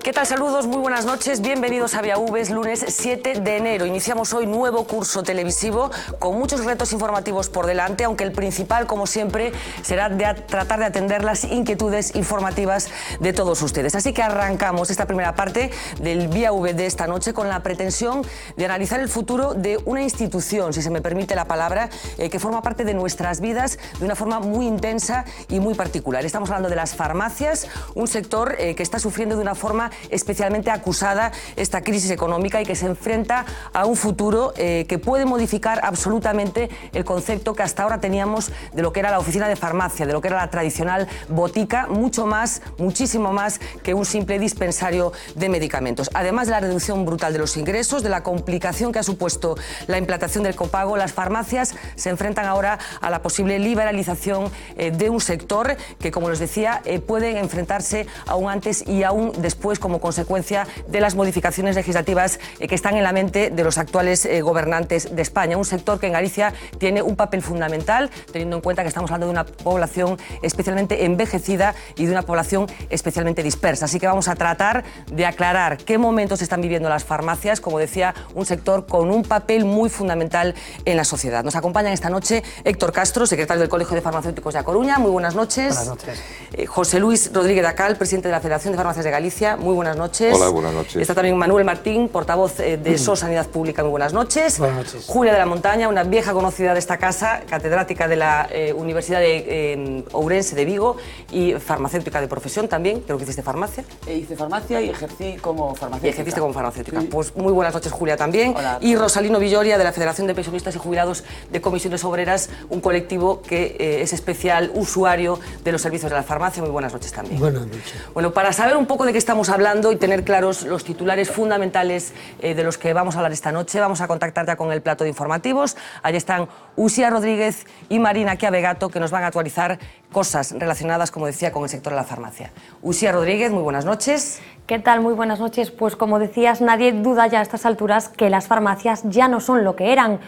¿Qué tal? Saludos, muy buenas noches, bienvenidos a Vía V, es lunes 7 de enero. Iniciamos hoy nuevo curso televisivo con muchos retos informativos por delante, aunque el principal, como siempre, será tratar de atender las inquietudes informativas de todos ustedes. Así que arrancamos esta primera parte del Vía V de esta noche con la pretensión de analizar el futuro de una institución, si se me permite la palabra, que forma parte de nuestras vidas de una forma muy intensa y muy particular. Estamos hablando de las farmacias, un sector que está sufriendo de una forma especialmente acusada esta crisis económica y que se enfrenta a un futuro que puede modificar absolutamente el concepto que hasta ahora teníamos de lo que era la oficina de farmacia, de lo que era la tradicional botica, mucho más, muchísimo más que un simple dispensario de medicamentos. Además de la reducción brutal de los ingresos, de la complicación que ha supuesto la implantación del copago, las farmacias se enfrentan ahora a la posible liberalización de un sector que, como les decía, puede enfrentarse aún antes y aún después como consecuencia de las modificaciones legislativas que están en la mente de los actuales gobernantes de España. Un sector que en Galicia tiene un papel fundamental, teniendo en cuenta que estamos hablando de una población especialmente envejecida y de una población especialmente dispersa. Así que vamos a tratar de aclarar qué momentos están viviendo las farmacias, como decía, un sector con un papel muy fundamental en la sociedad. Nos acompañan esta noche Héctor Castro, secretario del Colegio de Farmacéuticos de A Coruña. Muy buenas noches. Buenas noches. José Luis Rodríguez Dacal, presidente de la Federación de Farmacias de Galicia. Muy buenas noches. Hola, buenas noches. Está también Manuel Martín, portavoz de SOS Sanidad Pública. Muy buenas noches. Buenas noches. Julia de la Montaña, una vieja conocida de esta casa, catedrática de la Universidad de Ourense de Vigo y farmacéutica de profesión también. Creo que hiciste farmacia. Hice farmacia y ejercí como farmacéutica. Y ejerciste como farmacéutica. Sí. Pues muy buenas noches, Julia, también. Hola. Y Rosalino Villoria, de la Federación de Pensionistas y Jubilados de Comisiones Obreras, un colectivo que es especial usuario de los servicios de la farmacia. Muy buenas noches también. Buenas noches. Bueno, para saber un poco de qué estamos hablando y tener claros los titulares fundamentales de los que vamos a hablar esta noche, vamos a contactar ya con el plato de informativos. Allí están Uxía Rodríguez y Marina Chiavegato, que nos van a actualizar cosas relacionadas, como decía, con el sector de la farmacia. Uxía Rodríguez, muy buenas noches. ¿Qué tal? Muy buenas noches. Pues como decías, nadie duda ya a estas alturas que las farmacias ya no son lo que eran.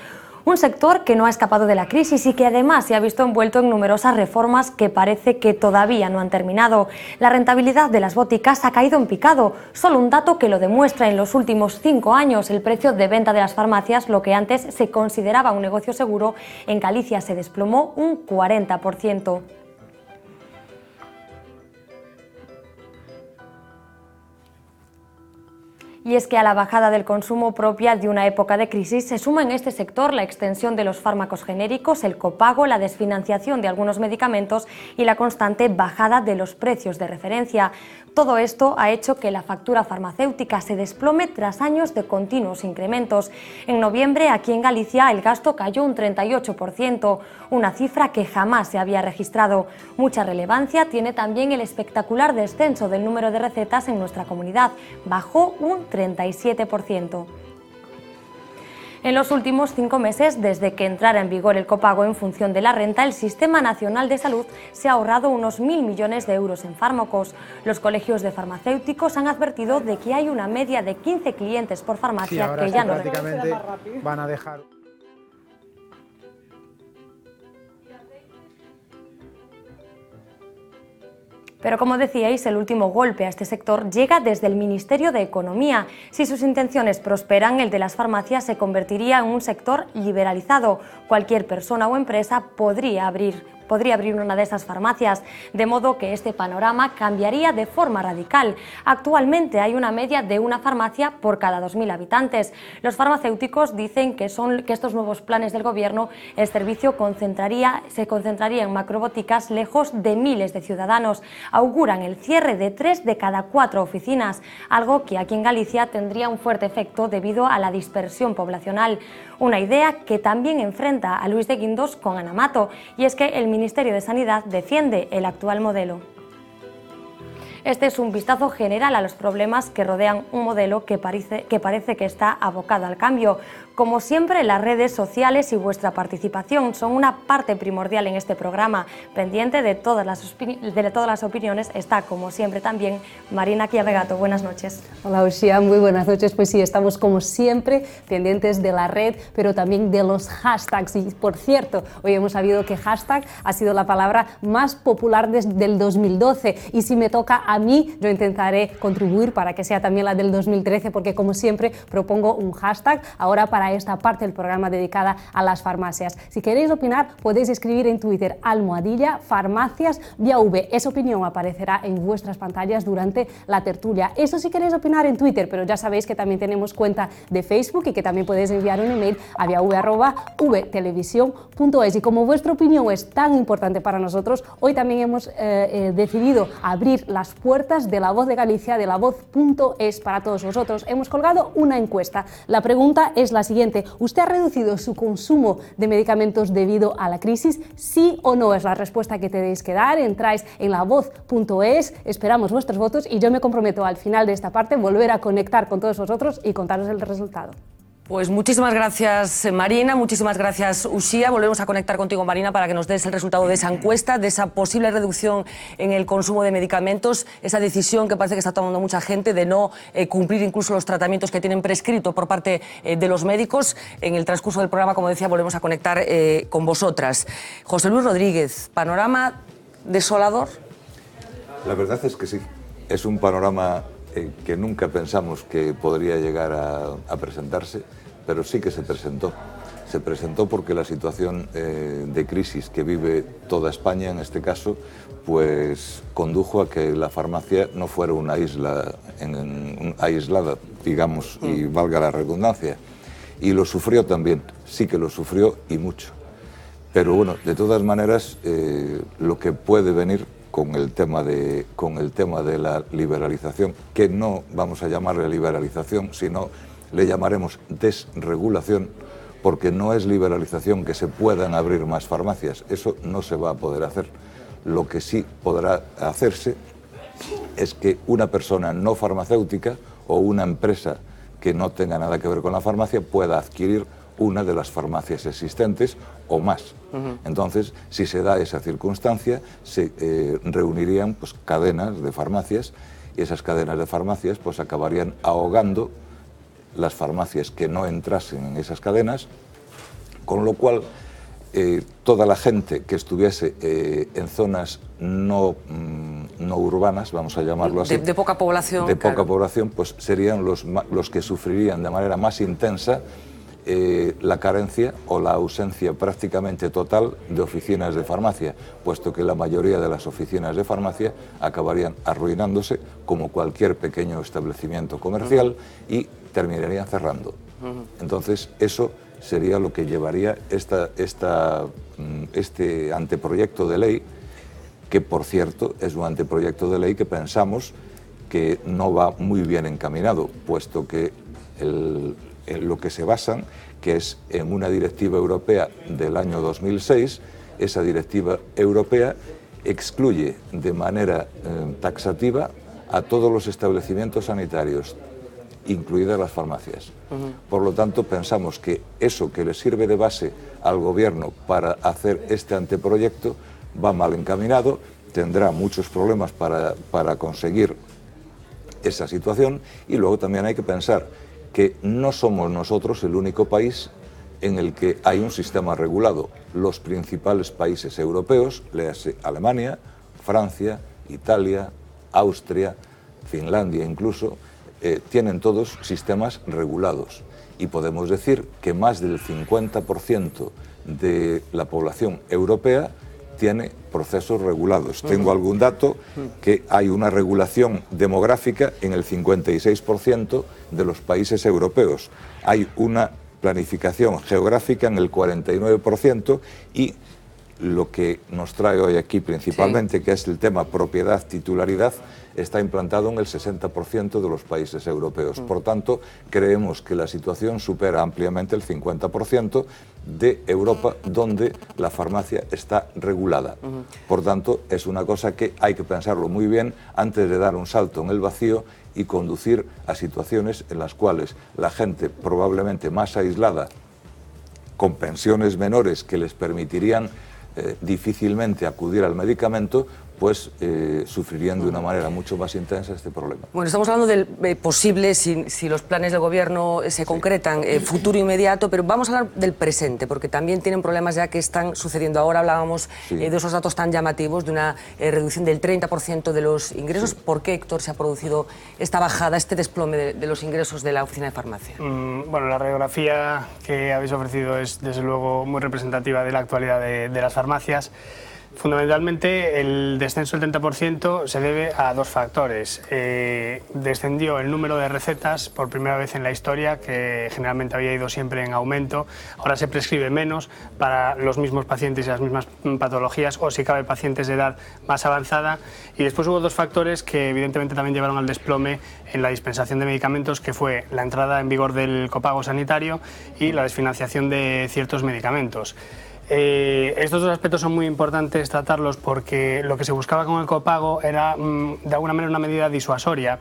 Un sector que no ha escapado de la crisis y que además se ha visto envuelto en numerosas reformas que parece que todavía no han terminado. La rentabilidad de las boticas ha caído en picado. Solo un dato que lo demuestra: en los últimos 5 años el precio de venta de las farmacias, lo que antes se consideraba un negocio seguro, en Galicia se desplomó un 40%. Y es que a la bajada del consumo propia de una época de crisis se suma en este sector la extensión de los fármacos genéricos, el copago, la desfinanciación de algunos medicamentos y la constante bajada de los precios de referencia. Todo esto ha hecho que la factura farmacéutica se desplome tras años de continuos incrementos. En noviembre, aquí en Galicia, el gasto cayó un 38%, una cifra que jamás se había registrado. Mucha relevancia tiene también el espectacular descenso del número de recetas en nuestra comunidad. Bajó un 37%. En los últimos 5 meses, desde que entrara en vigor el copago en función de la renta, el Sistema Nacional de Salud se ha ahorrado unos 1.000 millones de euros en fármacos. Los colegios de farmacéuticos han advertido de que hay una media de 15 clientes por farmacia que ya no prácticamente van a dejar. Pero como decíais, el último golpe a este sector llega desde el Ministerio de Economía. Si sus intenciones prosperan, el de las farmacias se convertiría en un sector liberalizado. Cualquier persona o empresa podría abrir una de esas farmacias, de modo que este panorama cambiaría de forma radical. Actualmente hay una media de una farmacia por cada 2.000 habitantes. Los farmacéuticos dicen que estos nuevos planes del gobierno, el servicio se concentraría en macroboticas lejos de miles de ciudadanos. Auguran el cierre de 3 de cada 4 oficinas, algo que aquí en Galicia tendría un fuerte efecto debido a la dispersión poblacional. Una idea que también enfrenta a Luis de Guindos con Ana Mato, y es que el Ministerio de Sanidad defiende el actual modelo. Este es un vistazo general a los problemas que rodean un modelo que parece que está abocado al cambio. Como siempre, las redes sociales y vuestra participación son una parte primordial en este programa. Pendiente de todas las opiniones está, como siempre, también Marina Chiavegato. Buenas noches. Hola, Uxía, muy buenas noches. Pues sí, estamos como siempre pendientes de la red, pero también de los hashtags. Y por cierto, hoy hemos sabido que hashtag ha sido la palabra más popular desde el 2012. Y si me toca a mí, yo intentaré contribuir para que sea también la del 2013, porque como siempre propongo un hashtag ahora para esta parte del programa dedicada a las farmacias. Si queréis opinar, podéis escribir en Twitter @farmaciasviav. Esa opinión aparecerá en vuestras pantallas durante la tertulia. Eso si queréis opinar en Twitter, pero ya sabéis que también tenemos cuenta de Facebook y que también podéis enviar un email a viav@vtelevisión.es. Y como vuestra opinión es tan importante para nosotros, hoy también hemos decidido abrir las puertas de La Voz de Galicia, de lavoz.es, para todos vosotros. Hemos colgado una encuesta. La pregunta es la siguiente: ¿usted ha reducido su consumo de medicamentos debido a la crisis? ¿Sí o no? Es la respuesta que tenéis que dar. Entráis en lavoz.es, esperamos vuestros votos y yo me comprometo al final de esta parte volver a conectar con todos vosotros y contaros el resultado. Pues muchísimas gracias, Marina, muchísimas gracias, Uxía. Volvemos a conectar contigo, Marina, para que nos des el resultado de esa encuesta, de esa posible reducción en el consumo de medicamentos, esa decisión que parece que está tomando mucha gente de no cumplir incluso los tratamientos que tienen prescrito por parte de los médicos. En el transcurso del programa, como decía, volvemos a conectar con vosotras. José Luis Rodríguez, ¿panorama desolador? La verdad es que sí, es un panorama que nunca pensamos que podría llegar a presentarse, pero sí que se presentó. Se presentó porque la situación de crisis que vive toda España, en este caso, pues condujo a que la farmacia no fuera una isla aislada, digamos, y valga la redundancia. Y lo sufrió también, sí que lo sufrió y mucho. Pero bueno, de todas maneras, lo que puede venir con el tema de la liberalización, que no vamos a llamarle liberalización, sino le llamaremos desregulación, porque no es liberalización que se puedan abrir más farmacias, eso no se va a poder hacer. Lo que sí podrá hacerse es que una persona no farmacéutica o una empresa que no tenga nada que ver con la farmacia pueda adquirir una de las farmacias existentes o más. Entonces, si se da esa circunstancia, se reunirían pues, cadenas de farmacias, y esas cadenas de farmacias pues, acabarían ahogando las farmacias que no entrasen en esas cadenas, con lo cual toda la gente que estuviese en zonas no urbanas, vamos a llamarlo así, de poca población, poca población, pues serían los que sufrirían de manera más intensa la carencia o la ausencia prácticamente total de oficinas de farmacia, puesto que la mayoría de las oficinas de farmacia acabarían arruinándose como cualquier pequeño establecimiento comercial y terminarían cerrando. Entonces eso sería lo que llevaría este anteproyecto de ley, que por cierto es un anteproyecto de ley que pensamos que no va muy bien encaminado, puesto que en lo que se basan, que es en una directiva europea del año 2006, esa directiva europea excluye de manera taxativa a todos los establecimientos sanitarios, incluidas las farmacias. Por lo tanto, pensamos que eso que le sirve de base al gobierno para hacer este anteproyecto va mal encaminado, tendrá muchos problemas para conseguir esa situación, y luego también hay que pensar que no somos nosotros el único país en el que hay un sistema regulado. Los principales países europeos, léase Alemania, Francia, Italia, Austria, Finlandia incluso, tienen todos sistemas regulados. Y podemos decir que más del 50% de la población europea tiene procesos regulados. Tengo algún dato que hay una regulación demográfica en el 56% de los países europeos. Hay una planificación geográfica en el 49% y lo que nos trae hoy aquí principalmente, que es el tema propiedad, titularidad, está implantado en el 60% de los países europeos. Por tanto, creemos que la situación supera ampliamente el 50% de Europa, donde la farmacia está regulada. Por tanto, es una cosa que hay que pensarlo muy bien antes de dar un salto en el vacío y conducir a situaciones en las cuales la gente probablemente más aislada, con pensiones menores que les permitirían difícilmente acudir al medicamento, pues sufrirían de una manera mucho más intensa este problema. Bueno, estamos hablando del posible, si los planes del gobierno se concretan, futuro inmediato, pero vamos a hablar del presente, porque también tienen problemas ya que están sucediendo. Ahora hablábamos de esos datos tan llamativos, de una reducción del 30% de los ingresos. ¿Por qué, Héctor, se ha producido esta bajada, este desplome de los ingresos de la oficina de farmacia? Bueno, la radiografía que habéis ofrecido es, desde luego, muy representativa de la actualidad de las farmacias. Fundamentalmente, el descenso del 30% se debe a dos factores. Descendió el número de recetas por primera vez en la historia, que generalmente había ido siempre en aumento. Ahora se prescribe menos para los mismos pacientes y las mismas patologías, o si cabe pacientes de edad más avanzada. Y después hubo dos factores que evidentemente también llevaron al desplome en la dispensación de medicamentos, que fue la entrada en vigor del copago sanitario y la desfinanciación de ciertos medicamentos. Estos dos aspectos son muy importantes tratarlos, porque lo que se buscaba con el copago era de alguna manera una medida disuasoria,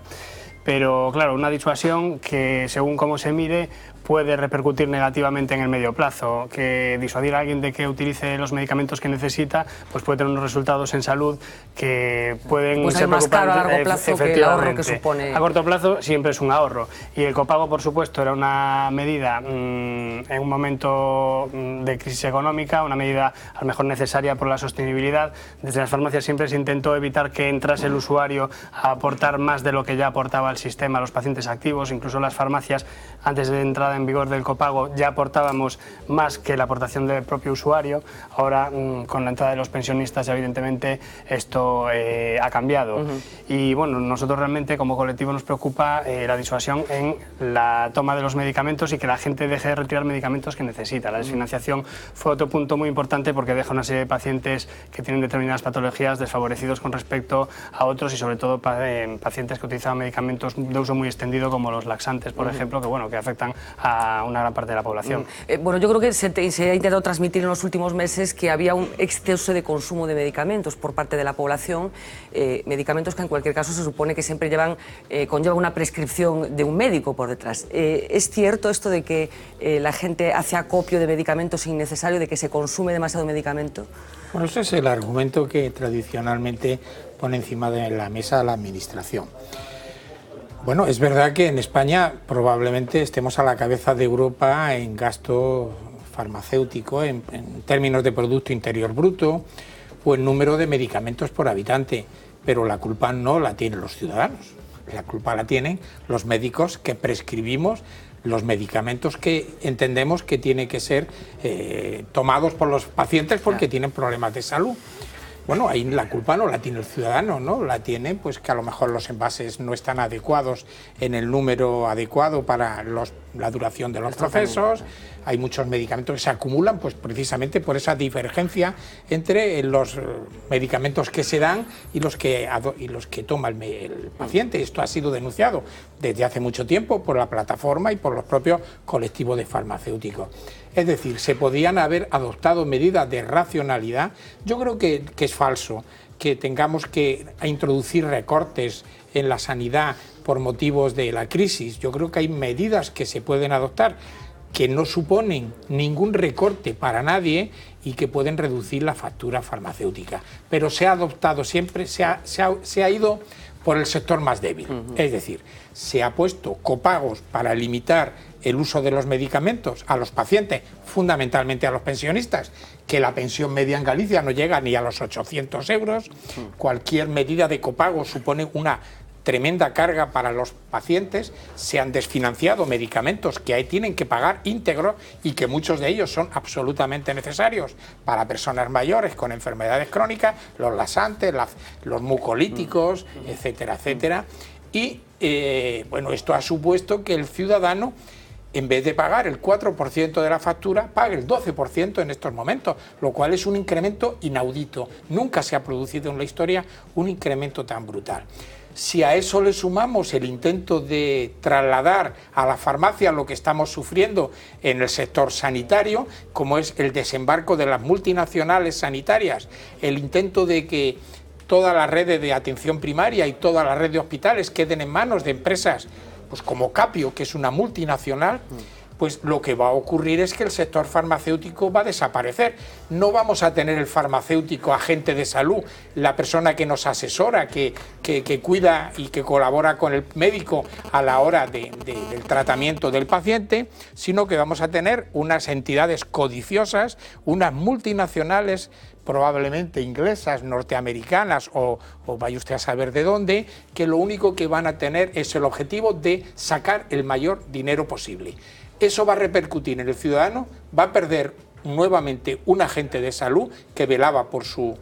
pero claro, una disuasión que, según cómo se mire, puede repercutir negativamente en el medio plazo. Que disuadir a alguien de que utilice los medicamentos que necesita, pues puede tener unos resultados en salud que pueden ser más caro a largo plazo que el ahorro que supone. A corto plazo siempre es un ahorro, y el copago, por supuesto, era una medida en un momento de crisis económica, una medida a lo mejor necesaria por la sostenibilidad. Desde las farmacias siempre se intentó evitar que entrase el usuario a aportar más de lo que ya aportaba al sistema, los pacientes activos. Incluso las farmacias, antes de entrada en vigor del copago, ya aportábamos más que la aportación del propio usuario. Ahora, con la entrada de los pensionistas, evidentemente esto ha cambiado. Y bueno, nosotros realmente como colectivo nos preocupa la disuasión en la toma de los medicamentos y que la gente deje de retirar medicamentos que necesita. La desfinanciación fue otro punto muy importante, porque deja una serie de pacientes que tienen determinadas patologías desfavorecidos con respecto a otros, y sobre todo pacientes que utilizaban medicamentos de uso muy extendido, como los laxantes, por ejemplo, que afectan a una gran parte de la población. Bueno, yo creo que se ha intentado transmitir en los últimos meses que había un exceso de consumo de medicamentos por parte de la población, medicamentos que en cualquier caso se supone que siempre conllevan una prescripción de un médico por detrás. ¿Es cierto esto de que la gente hace acopio de medicamentos innecesario, de que se consume demasiado medicamento? Bueno, ese es el argumento que tradicionalmente pone encima de la mesa la Administración. Bueno, es verdad que en España probablemente estemos a la cabeza de Europa en gasto farmacéutico, en términos de Producto Interior Bruto, o en número de medicamentos por habitante, pero la culpa no la tienen los ciudadanos, la culpa la tienen los médicos que prescribimos los medicamentos que entendemos que tienen que ser tomados por los pacientes porque tienen problemas de salud. Bueno, ahí la culpa no la tiene el ciudadano, ¿no? La tiene, pues, que a lo mejor los envases no están adecuados en el número adecuado para la duración de los procesos. Hay muchos medicamentos que se acumulan, pues, precisamente por esa divergencia entre los medicamentos que se dan y los que toma el paciente. Esto ha sido denunciado desde hace mucho tiempo por la plataforma y por los propios colectivos de farmacéuticos. Es decir, se podían haber adoptado medidas de racionalidad. Yo creo que es falso que tengamos que introducir recortes en la sanidad por motivos de la crisis. Yo creo que hay medidas que se pueden adoptar que no suponen ningún recorte para nadie y que pueden reducir la factura farmacéutica. Pero se ha adoptado siempre, se ha ido por el sector más débil. Es decir, se ha puesto copagos para limitar el uso de los medicamentos a los pacientes, fundamentalmente a los pensionistas, que la pensión media en Galicia no llega ni a los 800 euros. Cualquier medida de copago supone una tremenda carga para los pacientes. Se han desfinanciado medicamentos que ahí tienen que pagar íntegros y que muchos de ellos son absolutamente necesarios para personas mayores con enfermedades crónicas, los laxantes, los mucolíticos, etcétera, etcétera. Y bueno, esto ha supuesto que el ciudadano, en vez de pagar el 4% de la factura, pague el 12% en estos momentos, lo cual es un incremento inaudito. Nunca se ha producido en la historia un incremento tan brutal. Si a eso le sumamos el intento de trasladar a la farmacia lo que estamos sufriendo en el sector sanitario, como es el desembarco de las multinacionales sanitarias, el intento de que toda la red de atención primaria y toda la red de hospitales queden en manos de empresas pues como Capio, que es una multinacional, pues lo que va a ocurrir es que el sector farmacéutico va a desaparecer. No vamos a tener el farmacéutico agente de salud, la persona que nos asesora, que cuida y que colabora con el médico a la hora del tratamiento del paciente, sino que vamos a tener unas entidades codiciosas, unas multinacionales, probablemente inglesas, norteamericanas o vaya usted a saber de dónde, que lo único que van a tener es el objetivo de sacar el mayor dinero posible. Eso va a repercutir en el ciudadano, va a perder nuevamente un agente de salud que velaba por su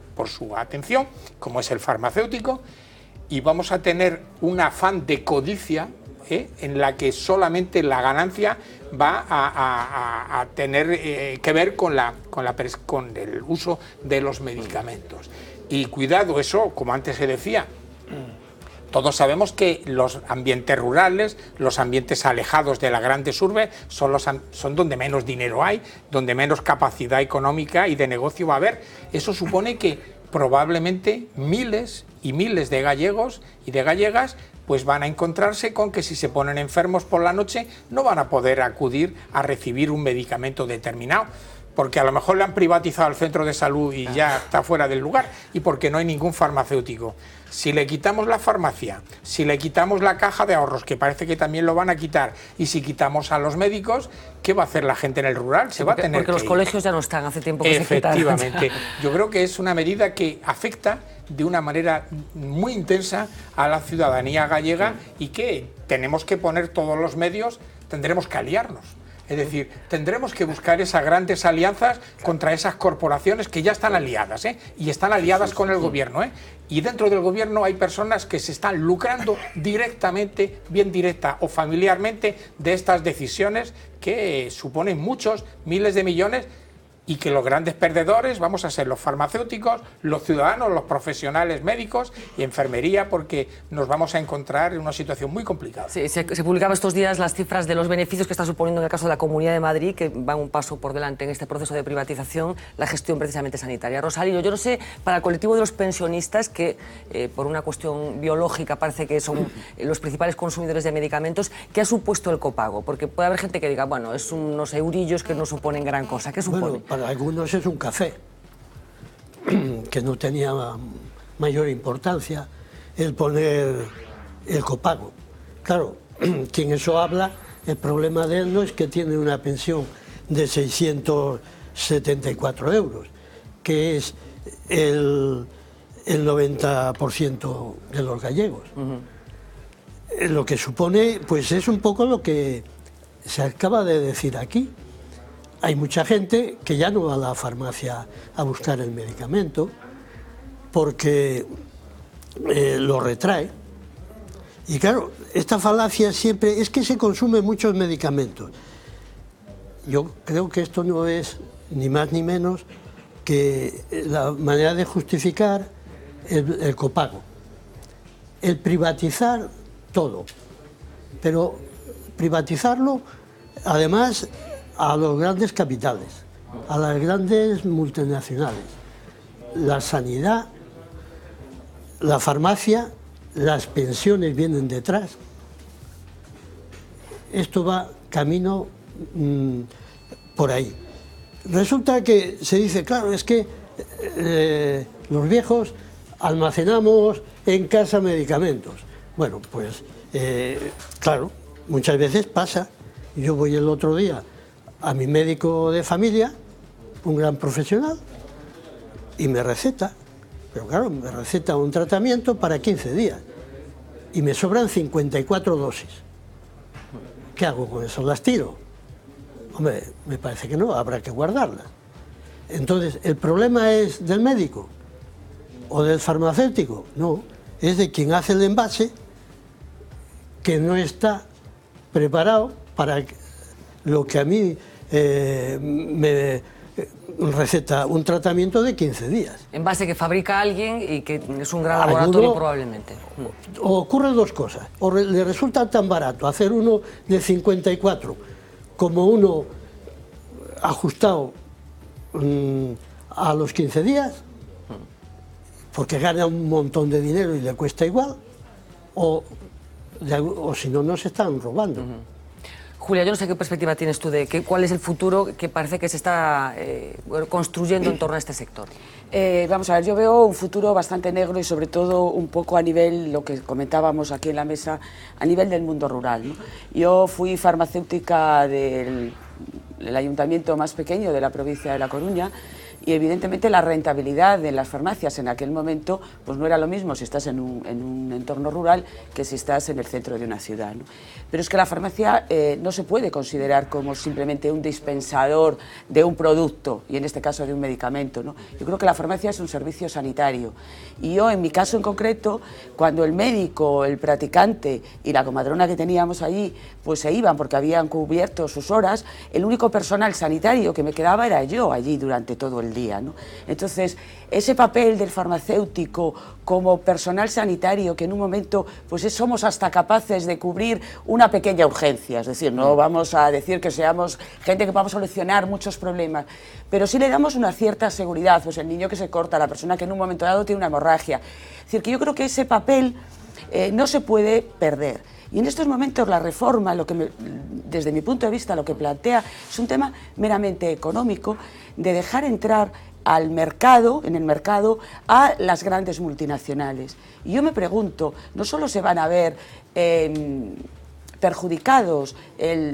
atención, como es el farmacéutico, y vamos a tener un afán de codicia en la que solamente la ganancia va a tener que ver con el uso de los medicamentos. Y cuidado, eso, como antes se decía, todos sabemos que los ambientes rurales, los ambientes alejados de las grandes urbes, son donde menos dinero hay, donde menos capacidad económica y de negocio va a haber. Eso supone que probablemente miles y miles de gallegos y de gallegas pues van a encontrarse con que si se ponen enfermos por la noche no van a poder acudir a recibir un medicamento determinado, porque a lo mejor le han privatizado el centro de salud y ya está fuera del lugar, y porque no hay ningún farmacéutico. Si le quitamos la farmacia, si le quitamos la caja de ahorros, que parece que también lo van a quitar, y si quitamos a los médicos, ¿qué va a hacer la gente en el rural? Se va a tener porque los colegios ya no están, hace tiempo que se quitaron. Efectivamente. Yo creo que es una medida que afecta de una manera muy intensa a la ciudadanía gallega y que tenemos que poner todos los medios, tendremos que aliarnos. Es decir, tendremos que buscar esas grandes alianzas contra esas corporaciones que ya están aliadas, y están aliadas con el gobierno, y dentro del gobierno hay personas que se están lucrando directamente, bien directa o familiarmente, de estas decisiones que suponen muchos, miles de millones, y que los grandes perdedores vamos a ser los farmacéuticos, los ciudadanos, los profesionales médicos y enfermería, porque nos vamos a encontrar en una situación muy complicada. Sí, se publicaban estos días las cifras de los beneficios que está suponiendo en el caso de la Comunidad de Madrid, que van un paso por delante en este proceso de privatización, la gestión precisamente sanitaria. Rosalío, yo no sé, para el colectivo de los pensionistas, que por una cuestión biológica parece que son los principales consumidores de medicamentos, ¿qué ha supuesto el copago? Porque puede haber gente que diga, bueno, es unos eurillos que no suponen gran cosa. ¿Qué supone? Bueno, para algunos es un café, que no tenía mayor importancia el poner el copago. Claro, quien eso habla, el problema de él no es que tiene una pensión de 674 euros, que es el 90% de los gallegos. Lo que supone, pues es un poco lo que se acaba de decir aquí. Hay mucha gente que ya no va a la farmacia a buscar el medicamento porque lo retrae. Y claro, esta falacia siempre es que se consumen muchos medicamentos. Yo creo que esto no es ni más ni menos que la manera de justificar el copago. El privatizar todo, pero privatizarlo además a los grandes capitales, a las grandes multinacionales, la sanidad, la farmacia, las pensiones vienen detrás. Esto va camino por ahí. Resulta que se dice, claro, es que los viejos almacenamos en casa medicamentos. Bueno, pues claro, muchas veces pasa. Yo voy el otro día a mi médico de familia, un gran profesional, y me receta, pero claro, me receta un tratamiento para 15 días y me sobran 54 dosis. ¿Qué hago con eso? ¿Las tiro? Hombre, me parece que no, habrá que guardarlas. Entonces, ¿el problema es del médico o del farmacéutico? No, es de quien hace el envase, que no está preparado para lo que a mí me receta un tratamiento de 15 días. Envase que fabrica alguien y que es un gran laboratorio probablemente. O ocurren dos cosas, o le resulta tan barato hacer uno de 54 como uno ajustado a los 15 días, porque gana un montón de dinero y le cuesta igual, o si no, nos están robando. Julia, yo no sé qué perspectiva tienes tú de cuál es el futuro que parece que se está construyendo en torno a este sector. Vamos a ver, yo veo un futuro bastante negro y sobre todo un poco a nivel, lo que comentábamos aquí en la mesa, a nivel del mundo rural, ¿no? Yo fui farmacéutica del ayuntamiento más pequeño de la provincia de La Coruña y evidentemente la rentabilidad de las farmacias en aquel momento pues no era lo mismo si estás en un entorno rural que si estás en el centro de una ciudad, ¿no? Pero es que la farmacia no se puede considerar como simplemente un dispensador de un producto y en este caso de un medicamento, ¿no? Yo creo que la farmacia es un servicio sanitario y yo en mi caso en concreto, cuando el médico, el practicante y la comadrona que teníamos allí pues se iban porque habían cubierto sus horas, el único personal sanitario que me quedaba era yo allí durante todo el día, ¿no? Entonces, ese papel del farmacéutico como personal sanitario que en un momento pues somos hasta capaces de cubrir una pequeña urgencia, es decir, no vamos a decir que seamos gente que vamos a solucionar muchos problemas, pero sí le damos una cierta seguridad, pues el niño que se corta, la persona que en un momento dado tiene una hemorragia, es decir, que yo creo que ese papel no se puede perder. Y en estos momentos la reforma, desde mi punto de vista, lo que plantea es un tema meramente económico, de dejar entrar en el mercado, a las grandes multinacionales. Y yo me pregunto, no solo se van a ver perjudicados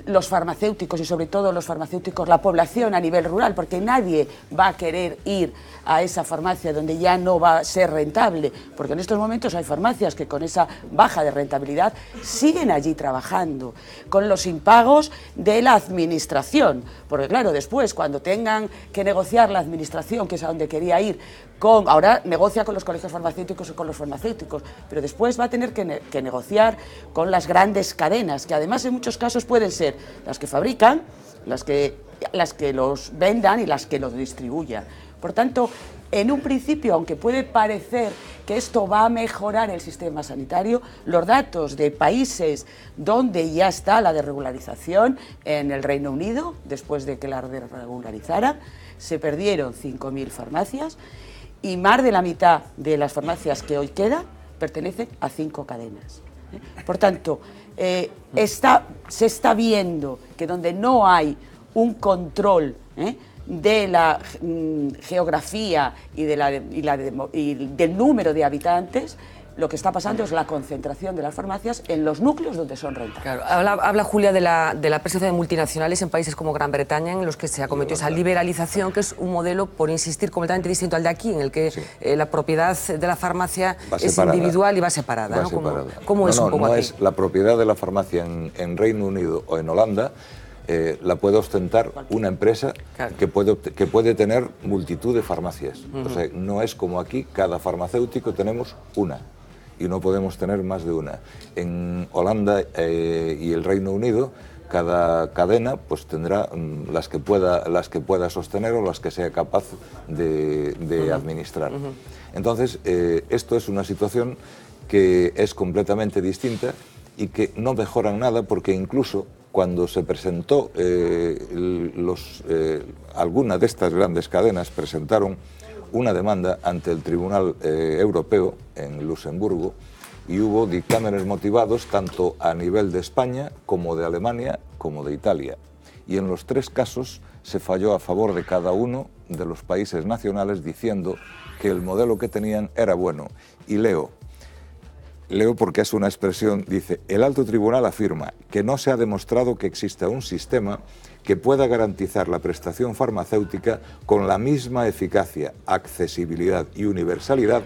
los farmacéuticos y sobre todo los farmacéuticos, la población a nivel rural, porque nadie va a querer ir a esa farmacia donde ya no va a ser rentable, porque en estos momentos hay farmacias que con esa baja de rentabilidad siguen allí trabajando, con los impagos de la administración, porque claro, después cuando tengan que negociar la administración, que es a donde quería ir, ahora negocia con los colegios farmacéuticos y con los farmacéuticos, pero después va a tener que negociar con las grandes cadenas, que además en muchos casos pueden ser las que fabrican, las que los vendan y las que los distribuyan. Por tanto, en un principio, aunque puede parecer que esto va a mejorar el sistema sanitario, los datos de países donde ya está la desregularización, en el Reino Unido, después de que la desregularizara, se perdieron 5.000 farmacias y más de la mitad de las farmacias que hoy quedan pertenecen a 5 cadenas. Por tanto, se está viendo que donde no hay un control de la geografía y del número de habitantes, lo que está pasando es la concentración de las farmacias en los núcleos donde son rentables. Claro, habla Julia de la presencia de multinacionales en países como Gran Bretaña, en los que se acometió esa liberalización, que es un modelo, por insistir, completamente distinto al de aquí, en el que la propiedad de la farmacia es individual y va separada. ¿Cómo es un poco aquí? No es la propiedad de la farmacia en Reino Unido o en Holanda. La puede ostentar una empresa que puede tener multitud de farmacias. O sea, no es como aquí, cada farmacéutico tenemos una y no podemos tener más de una. En Holanda y el Reino Unido, cada cadena pues tendrá las que pueda sostener o las que sea capaz de administrar. Entonces, esto es una situación que es completamente distinta y que no mejoran nada, porque incluso cuando se presentó, alguna de estas grandes cadenas presentaron una demanda ante el Tribunal Europeo en Luxemburgo y hubo dictámenes motivados tanto a nivel de España como de Alemania como de Italia. Y en los 3 casos se falló a favor de cada uno de los países nacionales diciendo que el modelo que tenían era bueno. Y leo porque es una expresión, dice: el alto tribunal afirma que no se ha demostrado que exista un sistema que pueda garantizar la prestación farmacéutica con la misma eficacia, accesibilidad y universalidad,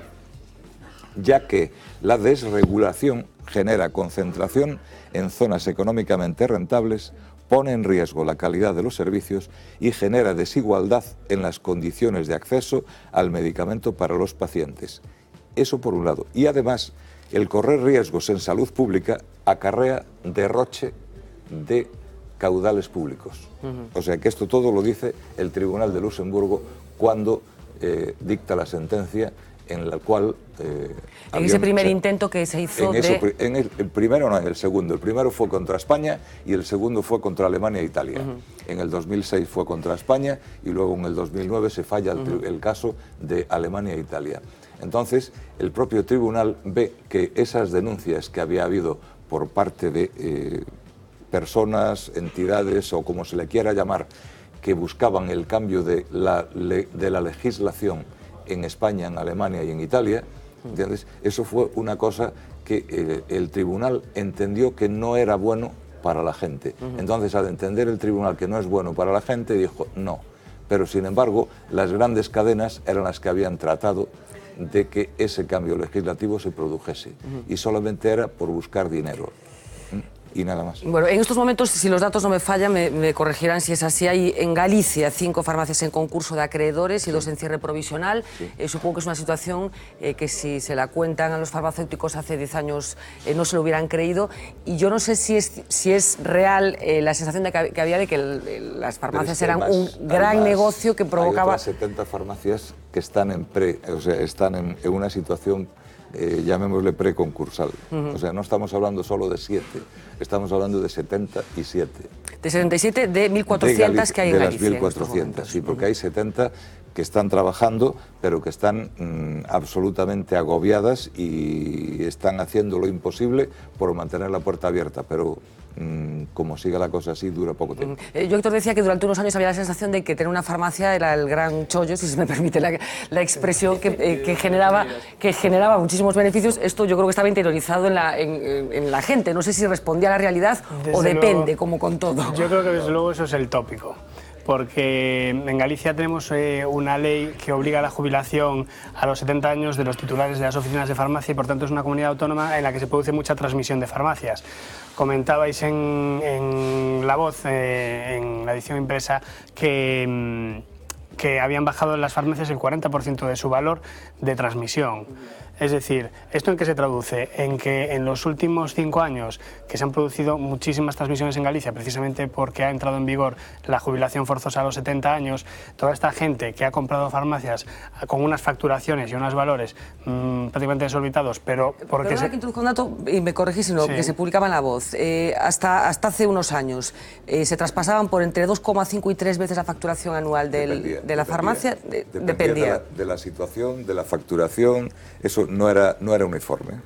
ya que la desregulación genera concentración en zonas económicamente rentables, pone en riesgo la calidad de los servicios y genera desigualdad en las condiciones de acceso al medicamento para los pacientes. Eso por un lado. Y además, el correr riesgos en salud pública acarrea derroche de caudales públicos. O sea que esto todo lo dice el Tribunal de Luxemburgo cuando dicta la sentencia en la cual... en ese primer intento que se hizo en el primero no, en el segundo. El primero fue contra España y el segundo fue contra Alemania e Italia. En el 2006 fue contra España y luego en el 2009 se falla el caso de Alemania e Italia. Entonces, el propio tribunal ve que esas denuncias que había habido por parte de personas, entidades o como se le quiera llamar, que buscaban el cambio de la legislación en España, en Alemania y en Italia, ¿entiendes? Eso fue una cosa que el tribunal entendió que no era bueno para la gente. Entonces, al entender el tribunal que no es bueno para la gente, dijo no. Pero, sin embargo, las grandes cadenas eran las que habían tratado de que ese cambio legislativo se produjese. Y solamente era por buscar dinero. Y nada más. Bueno, en estos momentos, si los datos no me fallan, me corregirán si es así, hay en Galicia 5 farmacias en concurso de acreedores y 2 en cierre provisional. Supongo que es una situación que si se la cuentan a los farmacéuticos hace 10 años no se lo hubieran creído. Y yo no sé si es real la sensación que había de que las farmacias eran un gran negocio que provocaba... Hay otras 70 farmacias que están están en una situación... llamémosle preconcursal. O sea, no estamos hablando solo de 7, estamos hablando de 77. De 77 de 1.400 que hay en Galicia. De las 1.400, sí, porque hay 70 que están trabajando, pero que están absolutamente agobiadas y están haciendo lo imposible por mantener la puerta abierta, pero como siga la cosa así, dura poco tiempo. Yo, Héctor, decía que durante unos años había la sensación de que tener una farmacia era el gran chollo, si se me permite la expresión, que generaba muchísimos beneficios. Esto yo creo que estaba interiorizado en la gente. No sé si respondía a la realidad o depende, como con todo. Yo creo que desde luego eso es el tópico. Porque en Galicia tenemos una ley que obliga a la jubilación a los 70 años de los titulares de las oficinas de farmacia y por tanto es una comunidad autónoma en la que se produce mucha transmisión de farmacias. Comentabais en La Voz, en la edición impresa, que habían bajado en las farmacias el 40% de su valor de transmisión. Es decir, ¿esto en qué se traduce? En que en los últimos 5 años que se han producido muchísimas transmisiones en Galicia, precisamente porque ha entrado en vigor la jubilación forzosa a los 70 años, toda esta gente que ha comprado farmacias con unas facturaciones y unos valores prácticamente desorbitados, pero porque... Perdona que introduzca un dato, y me corregís, sino que se publicaba en La Voz. Hasta hace unos años se traspasaban por entre 2,5 y 3 veces la facturación anual de la farmacia. Dependía de la situación, de la facturación, eso no era uniforme.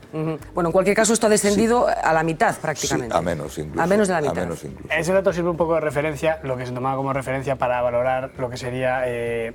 Bueno, en cualquier caso esto ha descendido a la mitad prácticamente. Sí, a menos incluso. A menos de la mitad. Ese dato sirve un poco de referencia, lo que se tomaba como referencia para valorar lo que sería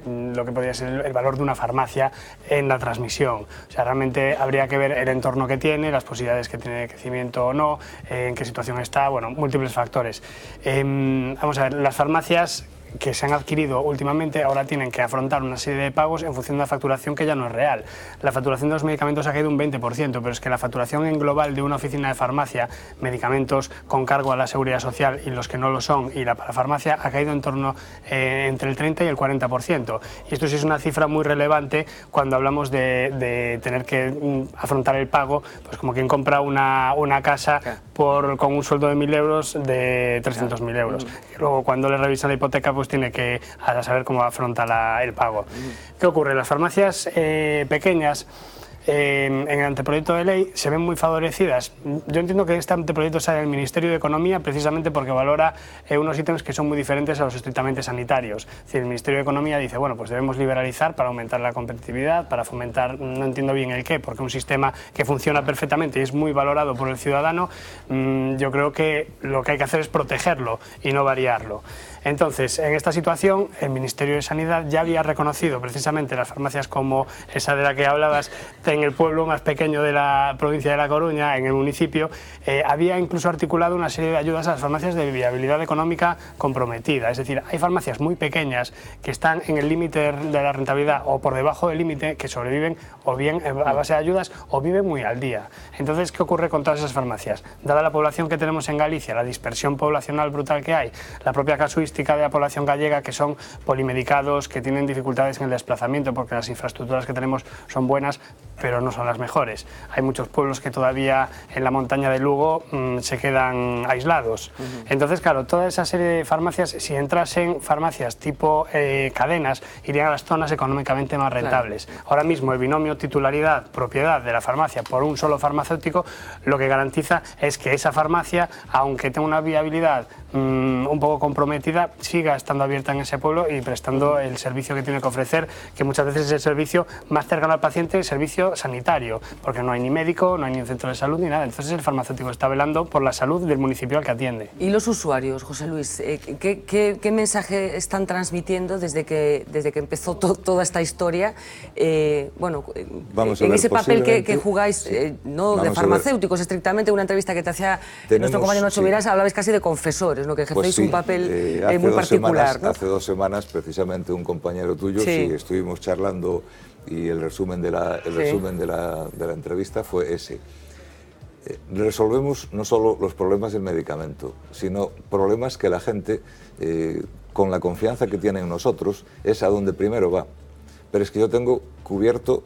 lo que podría ser el valor de una farmacia en la transmisión. O sea, realmente habría que ver el entorno que tiene, las posibilidades que tiene de crecimiento o no, en qué situación está, bueno, múltiples factores. Vamos a ver, las farmacias que se han adquirido últimamente ahora tienen que afrontar una serie de pagos en función de la facturación que ya no es real. La facturación de los medicamentos ha caído un 20%, pero es que la facturación en global de una oficina de farmacia, medicamentos con cargo a la seguridad social y los que no lo son, y la parafarmacia ha caído en torno entre el 30 y el 40%. Y esto sí es una cifra muy relevante cuando hablamos de tener que afrontar el pago, pues como quien compra una casa con un sueldo de 1.000 euros de 300.000 euros. Y luego cuando le revisan la hipoteca, pues tiene que saber cómo afronta el pago. ¿Qué ocurre? Las farmacias pequeñas en el anteproyecto de ley se ven muy favorecidas. Yo entiendo que este anteproyecto sale del Ministerio de Economía precisamente porque valora unos ítems que son muy diferentes a los estrictamente sanitarios. Es decir, el Ministerio de Economía dice, bueno, pues debemos liberalizar para aumentar la competitividad, para fomentar, no entiendo bien el qué, porque un sistema que funciona perfectamente y es muy valorado por el ciudadano, yo creo que lo que hay que hacer es protegerlo y no variarlo. Entonces, en esta situación, el Ministerio de Sanidad ya había reconocido precisamente las farmacias como esa de la que hablabas, en el pueblo más pequeño de la provincia de La Coruña, en el municipio, había incluso articulado una serie de ayudas a las farmacias de viabilidad económica comprometida. Es decir, hay farmacias muy pequeñas que están en el límite de la rentabilidad o por debajo del límite, que sobreviven o bien a base de ayudas o viven muy al día. Entonces, ¿qué ocurre con todas esas farmacias? Dada la población que tenemos en Galicia, la dispersión poblacional brutal que hay, la propia casuística de la población gallega, que son polimedicados, que tienen dificultades en el desplazamiento porque las infraestructuras que tenemos son buenas, pero no son las mejores. Hay muchos pueblos que todavía en la montaña de Lugo se quedan aislados. Entonces, claro, toda esa serie de farmacias, si entrasen farmacias tipo cadenas, irían a las zonas económicamente más rentables. Ahora mismo el binomio titularidad-propiedad de la farmacia por un solo farmacéutico lo que garantiza es que esa farmacia, aunque tenga una viabilidad un poco comprometida, siga estando abierta en ese pueblo y prestando el servicio que tiene que ofrecer, que muchas veces es el servicio más cercano al paciente, el servicio sanitario, porque no hay ni médico, no hay ni un centro de salud ni nada. Entonces el farmacéutico está velando por la salud del municipio al que atiende. ¿Y los usuarios, José Luis? ¿Qué mensaje están transmitiendo desde que empezó toda esta historia? Bueno, en ese papel que jugáis, no de farmacéuticos estrictamente, una entrevista que te hacía nuestro compañero Nacho Miras, hablabais casi de confesores, ¿no? Que ejercéis un papel muy particular. ¿No? Hace 2 semanas, precisamente, un compañero tuyo, estuvimos charlando y el resumen de la entrevista fue ese. Resolvemos no solo los problemas del medicamento, sino problemas que la gente, con la confianza que tiene en nosotros, es a donde primero va. Pero es que yo tengo cubierto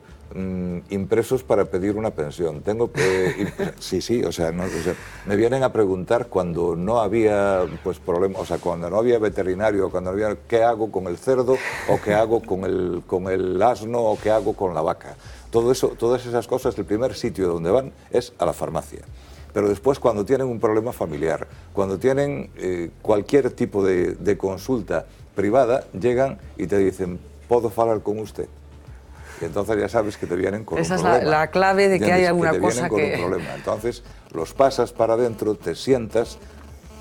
impresos para pedir una pensión. Tengo o sea, me vienen a preguntar cuando no había problemas, o sea, cuando no había veterinario, cuando no había qué hago con el cerdo, o qué hago con el asno, o qué hago con la vaca. Todo eso, todas esas cosas, el primer sitio donde van es a la farmacia. Pero después, cuando tienen un problema familiar, cuando tienen cualquier tipo de consulta privada, llegan y te dicen, ¿puedo hablar con usted? Y entonces ya sabes que te vienen con un problema. Esa es la clave de que hay alguna cosa que... un problema. Entonces los pasas para adentro, te sientas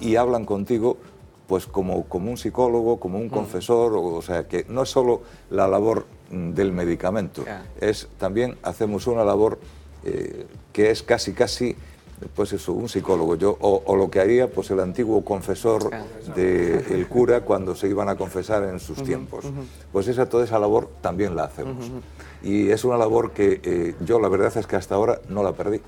y hablan contigo pues como un psicólogo, como un confesor, o sea, que no es solo la labor del medicamento, es también hacemos una labor que es casi pues eso, un psicólogo. Yo, o lo que haría pues el antiguo confesor del cura cuando se iban a confesar en sus tiempos. Pues toda esa labor también la hacemos. Y es una labor que yo la verdad es que hasta ahora no la perdí.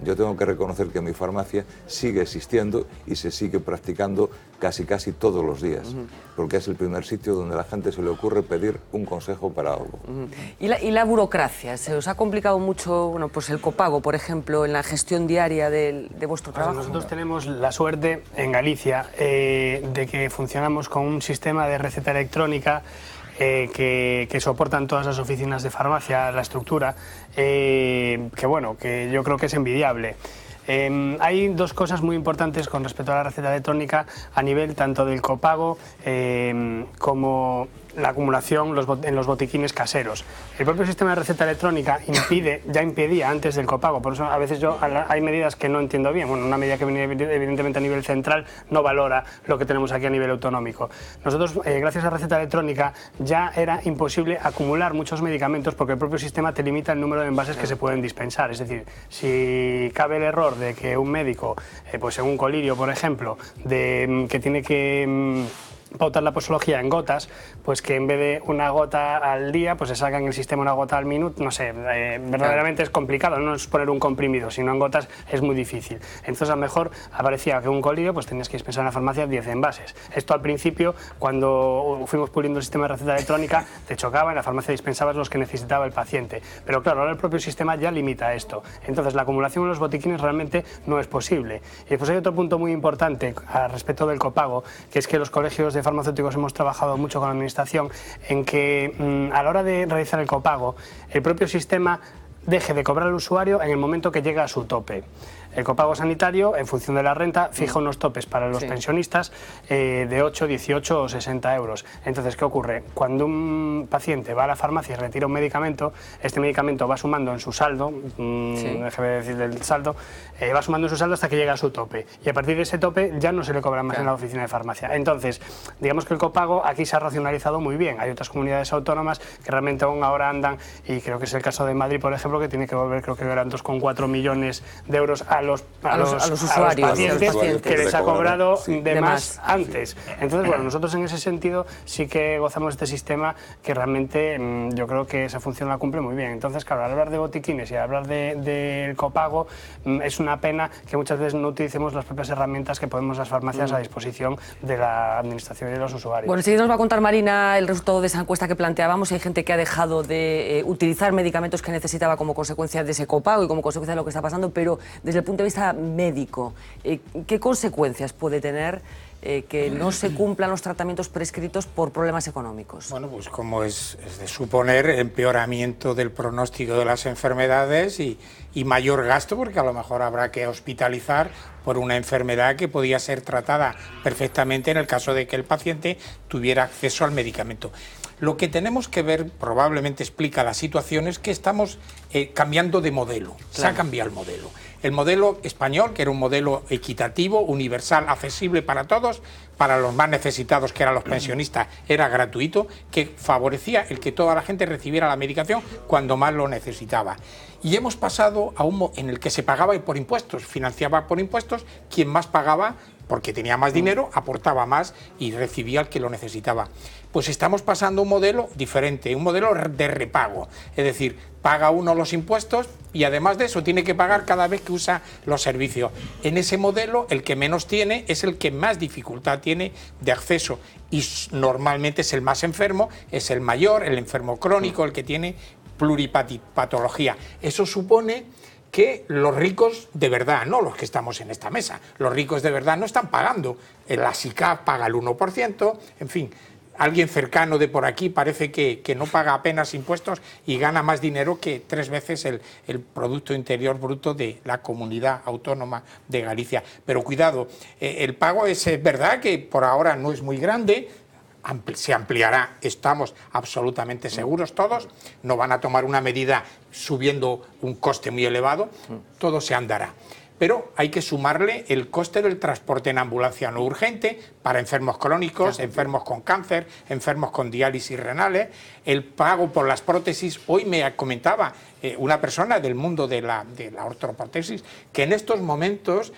Yo tengo que reconocer que mi farmacia sigue existiendo y se sigue practicando casi todos los días, porque es el primer sitio donde a la gente se le ocurre pedir un consejo para algo. ¿Y la burocracia? ¿Se os ha complicado mucho pues el copago, por ejemplo, en la gestión diaria de vuestro trabajo? Nosotros tenemos la suerte en Galicia de que funcionamos con un sistema de receta electrónica que soportan todas las oficinas de farmacia, la estructura, que yo creo que es envidiable. Hay 2 cosas muy importantes con respecto a la receta electrónica a nivel tanto del copago como la acumulación en los botiquines caseros. El propio sistema de receta electrónica ya impedía antes del copago, por eso a veces hay medidas que no entiendo bien. Bueno, una medida que viene evidentemente a nivel central no valora lo que tenemos aquí a nivel autonómico. Nosotros, gracias a la receta electrónica, ya era imposible acumular muchos medicamentos porque el propio sistema te limita el número de envases que se pueden dispensar. Es decir, si cabe el error de que un médico, pues en un colirio, por ejemplo, que tiene que pautar la posología en gotas, pues que en vez de una gota al día, pues se saca en el sistema una gota al minuto, no sé, verdaderamente es complicado, no es poner un comprimido, sino en gotas es muy difícil. Entonces a lo mejor aparecía que un colirio, pues tenías que dispensar en la farmacia 10 envases. Esto al principio, cuando fuimos puliendo el sistema de receta electrónica, te chocaba, en la farmacia dispensabas los que necesitaba el paciente. Pero claro, ahora el propio sistema ya limita esto. Entonces la acumulación en los botiquines realmente no es posible. Y después hay otro punto muy importante al respecto del copago, que es que los colegios de farmacéuticos hemos trabajado mucho con la administración en que a la hora de realizar el copago, el propio sistema deje de cobrar al usuario en el momento que llega a su tope. El copago sanitario, en función de la renta, fija unos topes para los pensionistas de 8, 18 o 60 euros. Entonces, ¿qué ocurre? Cuando un paciente va a la farmacia y retira un medicamento, este medicamento va sumando en su saldo, déjeme decir del saldo, va sumando en su saldo hasta que llega a su tope. Y a partir de ese tope ya no se le cobra más en la oficina de farmacia. Entonces, digamos que el copago aquí se ha racionalizado muy bien. Hay otras comunidades autónomas que realmente aún ahora andan, y creo que es el caso de Madrid, por ejemplo, que tiene que volver, creo que eran 2,4 millones de euros al los usuarios, pacientes que les ha cobrado de más antes. Sí. Entonces, bueno, nosotros en ese sentido sí que gozamos de este sistema que realmente yo creo que esa función la cumple muy bien. Entonces, claro, al hablar de botiquines y al hablar del copago, es una pena que muchas veces no utilicemos las propias herramientas que podemos las farmacias a disposición de la administración y de los usuarios. Bueno, enseguida nos va a contar Marina el resultado de esa encuesta que planteábamos. Hay gente que ha dejado de utilizar medicamentos que necesitaba como consecuencia de ese copago y como consecuencia de lo que está pasando, pero desde el punto de vista médico, ¿qué consecuencias puede tener que no se cumplan los tratamientos prescritos por problemas económicos? Bueno, pues como es de suponer, empeoramiento del pronóstico de las enfermedades y mayor gasto, porque a lo mejor habrá que hospitalizar por una enfermedad que podía ser tratada perfectamente en el caso de que el paciente tuviera acceso al medicamento. Lo que tenemos que ver, probablemente explica la situación, es que estamos cambiando de modelo. Claro. Se ha cambiado el modelo. El modelo español, que era un modelo equitativo, universal, accesible para todos, para los más necesitados, que eran los pensionistas, era gratuito, que favorecía el que toda la gente recibiera la medicación cuando más lo necesitaba. Y hemos pasado a un en el que se pagaba por impuestos, financiaba por impuestos, quien más pagaba, porque tenía más dinero, aportaba más y recibía al que lo necesitaba. Pues estamos pasando a un modelo diferente, un modelo de repago, es decir, paga uno los impuestos y además de eso tiene que pagar cada vez que usa los servicios. En ese modelo el que menos tiene es el que más dificultad tiene de acceso y normalmente es el más enfermo, es el mayor, el enfermo crónico, el que tiene pluripatología. Eso supone que los ricos de verdad, no los que estamos en esta mesa, los ricos de verdad no están pagando. La SICAV paga el 1%, en fin, alguien cercano de por aquí parece que no paga apenas impuestos y gana más dinero que 3 veces el Producto Interior Bruto de la Comunidad Autónoma de Galicia. Pero cuidado, el pago es verdad que por ahora no es muy grande, se ampliará, estamos absolutamente seguros todos, no van a tomar una medida subiendo un coste muy elevado, todo se andará. Pero hay que sumarle el coste del transporte en ambulancia no urgente para enfermos crónicos, enfermos con cáncer, enfermos con diálisis renales, el pago por las prótesis. Hoy me comentaba una persona del mundo de la ortoprotesis que en estos momentos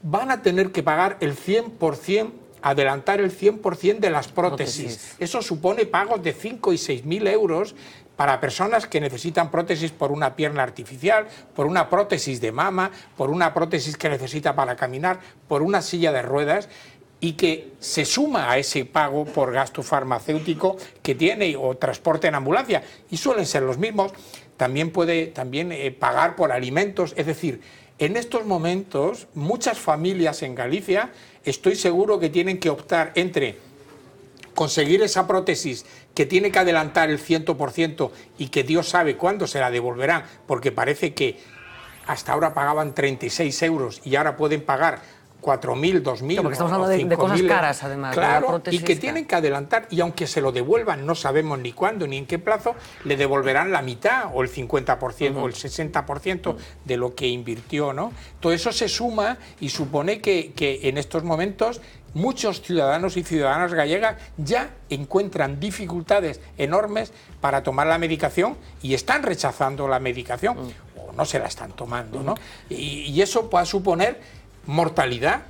van a tener que pagar el 100%, adelantar el 100% de las prótesis. Eso supone pagos de 5 y 6.000 euros para personas que necesitan prótesis por una pierna artificial, por una prótesis de mama, por una prótesis que necesita para caminar, por una silla de ruedas, y que se suma a ese pago por gasto farmacéutico que tiene o transporte en ambulancia, y suelen ser los mismos. También puede pagar por alimentos, es decir, en estos momentos muchas familias en Galicia estoy seguro que tienen que optar entre conseguir esa prótesis que tiene que adelantar el 100% y que Dios sabe cuándo se la devolverán, porque parece que hasta ahora pagaban 36 euros y ahora pueden pagar 4.000, 2.000, porque estamos hablando de cosas caras, además. Claro, y que tienen que adelantar, y aunque se lo devuelvan, no sabemos ni cuándo ni en qué plazo, le devolverán la mitad o el 50% o el 60% de lo que invirtió, ¿no? Todo eso se suma y supone que en estos momentos muchos ciudadanos y ciudadanas gallegas ya encuentran dificultades enormes para tomar la medicación y están rechazando la medicación o no se la están tomando, ¿no? Y eso va a suponer mortalidad,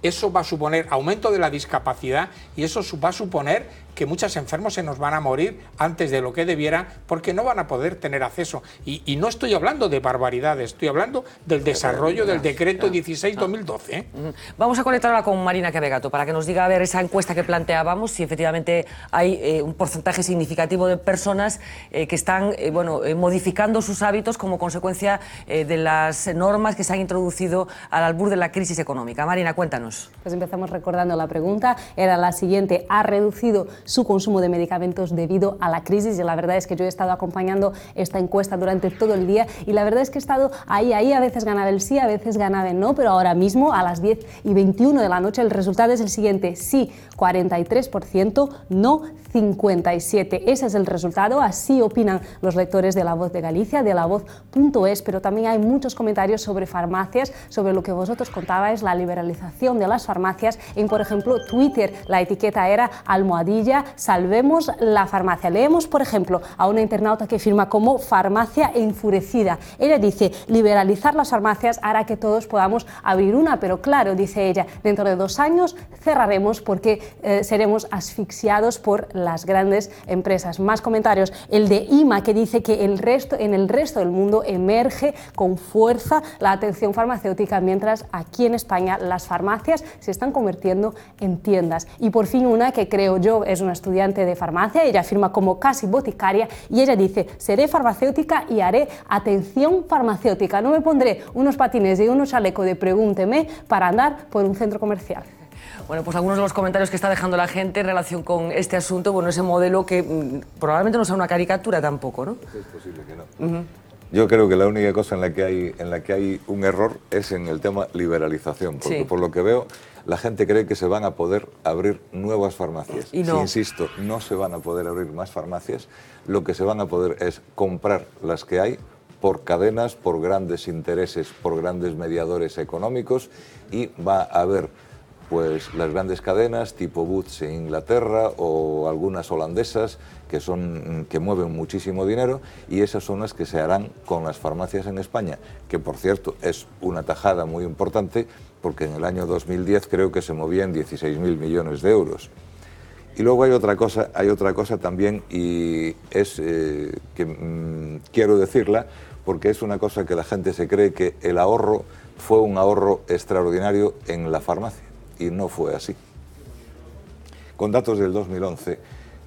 eso va a suponer aumento de la discapacidad y eso va a suponer que muchos enfermos se nos van a morir antes de lo que debieran porque no van a poder tener acceso. Y no estoy hablando de barbaridades, estoy hablando del desarrollo del decreto 16/2012. Vamos a conectar ahora con Marina Quevegato para que nos diga, a ver, esa encuesta que planteábamos, si efectivamente hay un porcentaje significativo de personas que están modificando sus hábitos como consecuencia de las normas que se han introducido al albur de la crisis económica. Marina, cuéntanos. Pues empezamos recordando la pregunta, era la siguiente: ¿ha reducido su consumo de medicamentos debido a la crisis? Y la verdad es que yo he estado acompañando esta encuesta durante todo el día y la verdad es que he estado ahí, a veces ganaba el sí, a veces ganaba el no, pero ahora mismo a las 10:21 de la noche el resultado es el siguiente: sí 43%, no 57%. Ese es el resultado, así opinan los lectores de La Voz de Galicia, de lavoz.es, pero también hay muchos comentarios sobre farmacias, sobre lo que vosotros contabais, la liberalización de las farmacias. En, por ejemplo, Twitter, la etiqueta era almohadilla titula Salvemos la farmacia. Leemos, por ejemplo, a una internauta que firma como farmacia enfurecida. Ella dice, liberalizar las farmacias hará que todos podamos abrir una, pero claro, dice ella, dentro de 2 años cerraremos porque seremos asfixiados por las grandes empresas. Más comentarios, el de Ima, que dice que en el resto del mundo emerge con fuerza la atención farmacéutica, mientras aquí en España las farmacias se están convirtiendo en tiendas. Y por fin una que creo yo es una estudiante de farmacia, ella firma como casi boticaria y ella dice, seré farmacéutica y haré atención farmacéutica, no me pondré unos patines y unos chalecos de pregúnteme para andar por un centro comercial. Bueno, pues algunos de los comentarios que está dejando la gente en relación con este asunto, bueno, ese modelo que probablemente no sea una caricatura tampoco, ¿no? Es posible que no. Yo creo que la única cosa en la que hay un error es en el tema liberalización, porque sí, por lo que veo, la gente cree que se van a poder abrir nuevas farmacias. Y no. Si insisto, no se van a poder abrir más farmacias, lo que se van a poder es comprar las que hay por cadenas, por grandes intereses, por grandes mediadores económicos, y va a haber pues las grandes cadenas tipo Boots en Inglaterra o algunas holandesas que mueven muchísimo dinero, y esas son las que se harán con las farmacias en España, que por cierto es una tajada muy importante porque en el año 2010 creo que se movían 16.000 millones de euros. Y luego hay otra cosa también, y es que quiero decirla porque es una cosa que la gente se cree, que el ahorro fue un ahorro extraordinario en la farmacia, y no fue así. Con datos del 2011,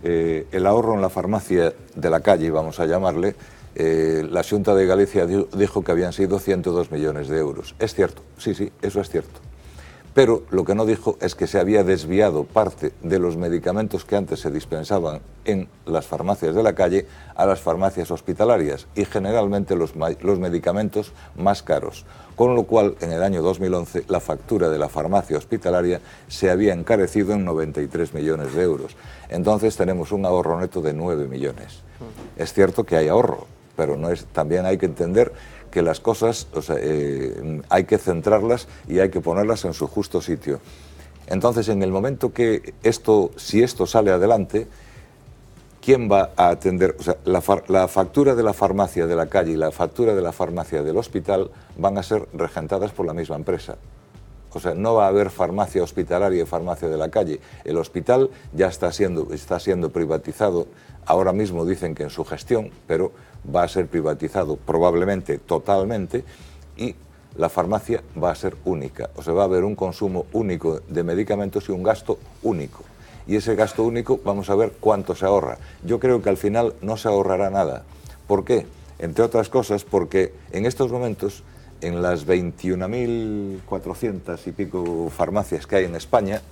el ahorro en la farmacia de la calle, vamos a llamarle, la Xunta de Galicia dijo que habían sido 102 millones de euros. Es cierto, sí, eso es cierto. Pero lo que no dijo es que se había desviado parte de los medicamentos que antes se dispensaban en las farmacias de la calle a las farmacias hospitalarias, y generalmente los medicamentos más caros. Con lo cual, en el año 2011, la factura de la farmacia hospitalaria se había encarecido en 93 millones de euros. Entonces tenemos un ahorro neto de 9 millones. Es cierto que hay ahorro, pero también hay que entender que las cosas, hay que centrarlas y hay que ponerlas en su justo sitio. Entonces, en el momento que si esto sale adelante, ¿quién va a atender? O sea, la factura de la farmacia de la calle y la factura de la farmacia del hospital van a ser regentadas por la misma empresa. O sea, no va a haber farmacia hospitalaria y farmacia de la calle. El hospital ya está siendo privatizado. Ahora mismo dicen que en su gestión, pero va a ser privatizado probablemente totalmente, y la farmacia va a ser única. O sea, va a haber un consumo único de medicamentos y un gasto único. Y ese gasto único, vamos a ver cuánto se ahorra. Yo creo que al final no se ahorrará nada. ¿Por qué? Entre otras cosas, porque en estos momentos, en las 21.400 y pico farmacias que hay en España,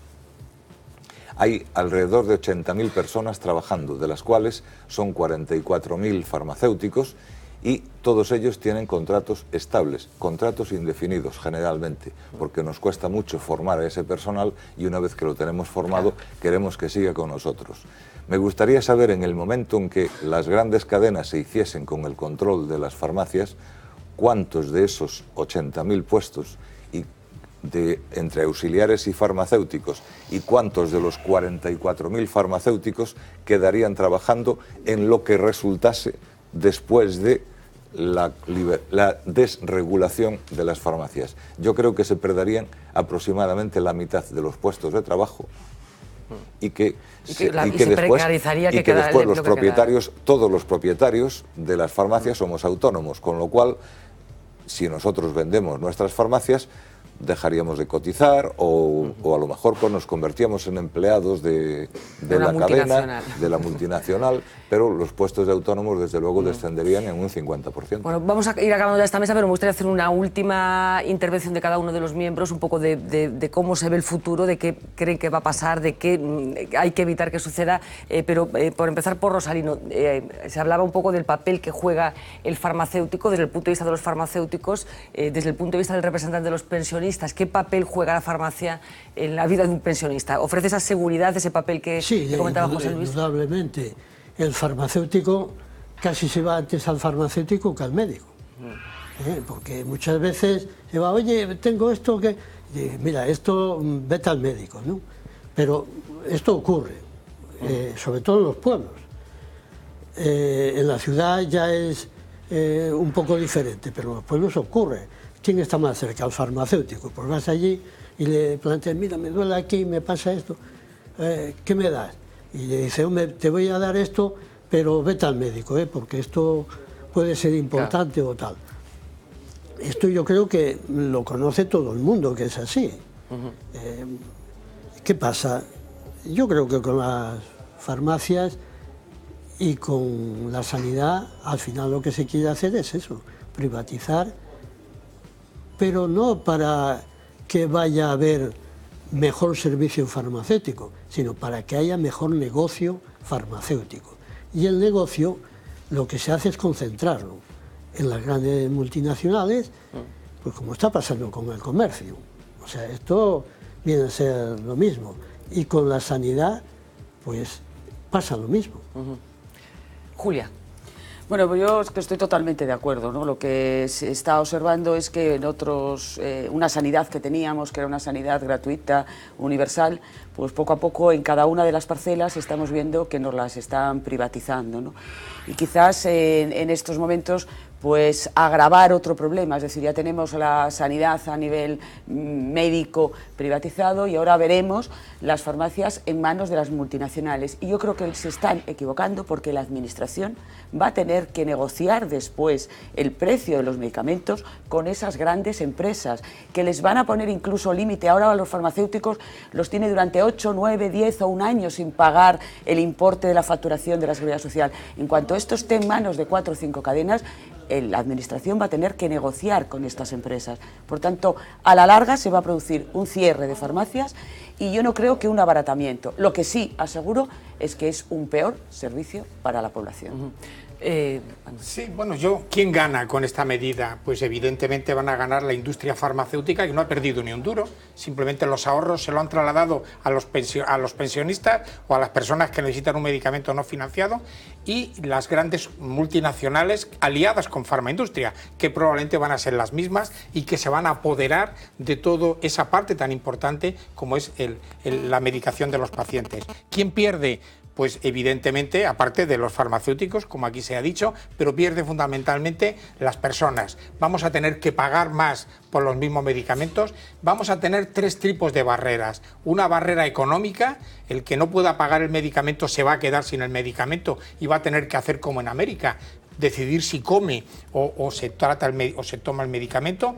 hay alrededor de 80.000 personas trabajando, de las cuales son 44.000 farmacéuticos, y todos ellos tienen contratos estables, contratos indefinidos generalmente, porque nos cuesta mucho formar a ese personal, y una vez que lo tenemos formado queremos que siga con nosotros. Me gustaría saber, en el momento en que las grandes cadenas se hiciesen con el control de las farmacias, cuántos de esos 80.000 puestos entre auxiliares y farmacéuticos, y cuántos de los 44.000 farmacéuticos quedarían trabajando en lo que resultase después de la desregulación de las farmacias. Yo creo que se perderían aproximadamente la mitad de los puestos de trabajo, y que después los propietarios, todos los propietarios de las farmacias somos autónomos, con lo cual, si nosotros vendemos nuestras farmacias, dejaríamos de cotizar, o a lo mejor pues nos convertíamos en empleados de la cadena, de la multinacional, pero los puestos de autónomos desde luego descenderían en un 50%. Bueno, vamos a ir acabando ya esta mesa, pero me gustaría hacer una última intervención de cada uno de los miembros, un poco de cómo se ve el futuro, de qué creen que va a pasar, de qué hay que evitar que suceda, pero por empezar por Rosalino, se hablaba un poco del papel que juega el farmacéutico desde el punto de vista de los farmacéuticos, desde el punto de vista del representante de los pensionistas. ¿Qué papel juega la farmacia en la vida de un pensionista? ¿Ofrece esa seguridad, ese papel que comentaba José Luis? Sí, indudablemente. El farmacéutico casi se va antes al farmacéutico que al médico. Porque muchas veces se va, oye, tengo esto que... Mira, esto vete al médico, ¿no? Pero esto ocurre. sobre todo en los pueblos. En la ciudad ya es un poco diferente, pero en los pueblos ocurre. ¿Quién está más cerca? El farmacéutico. Pues vas allí y le planteas, mira, me duele aquí, me pasa esto, ¿qué me das? Y le dice, hombre, te voy a dar esto, pero vete al médico, porque esto puede ser importante o tal. Esto yo creo que lo conoce todo el mundo, que es así. ¿Qué pasa? Yo creo que con las farmacias y con la sanidad, al final lo que se quiere hacer es eso, privatizar, pero no para que vaya a haber mejor servicio farmacéutico, sino para que haya mejor negocio farmacéutico. Y el negocio lo que se hace es concentrarlo en las grandes multinacionales, pues como está pasando con el comercio. O sea, esto viene a ser lo mismo. Y con la sanidad, pues pasa lo mismo. Julia. Bueno, pues yo estoy totalmente de acuerdo, ¿no? Lo que se está observando es que en otros, una sanidad que teníamos, que era una sanidad gratuita, universal, pues poco a poco en cada una de las parcelas estamos viendo que nos las están privatizando, ¿no? Y quizás en estos momentos pues agravar otro problema, es decir, ya tenemos la sanidad a nivel médico privatizado y ahora veremos las farmacias en manos de las multinacionales. Y yo creo que se están equivocando porque la administración va a tener que negociar después el precio de los medicamentos con esas grandes empresas, que les van a poner incluso límite. Ahora a los farmacéuticos los tiene durante 8, 9, 10 o un año sin pagar el importe de la facturación de la Seguridad Social. En cuanto esto esté en manos de 4 o 5 cadenas, la administración va a tener que negociar con estas empresas. Por tanto, a la larga se va a producir un cierre de farmacias y yo no creo que un abaratamiento. Lo que sí aseguro es que es un peor servicio para la población. Sí, bueno, ¿quién gana con esta medida? Pues evidentemente van a ganar la industria farmacéutica, que no ha perdido ni un duro, simplemente los ahorros se lo han trasladado a los pensionistas o a las personas que necesitan un medicamento no financiado, y las grandes multinacionales aliadas con farmaindustria, que probablemente van a ser las mismas y que se van a apoderar de toda esa parte tan importante como es la medicación de los pacientes. ¿Quién pierde? Pues evidentemente, aparte de los farmacéuticos, como aquí se ha dicho, pero pierde fundamentalmente las personas. Vamos a tener que pagar más por los mismos medicamentos. Vamos a tener 3 tipos de barreras. Una barrera económica, el que no pueda pagar el medicamento se va a quedar sin el medicamento y va a tener que hacer como en América, decidir si come o se toma el medicamento.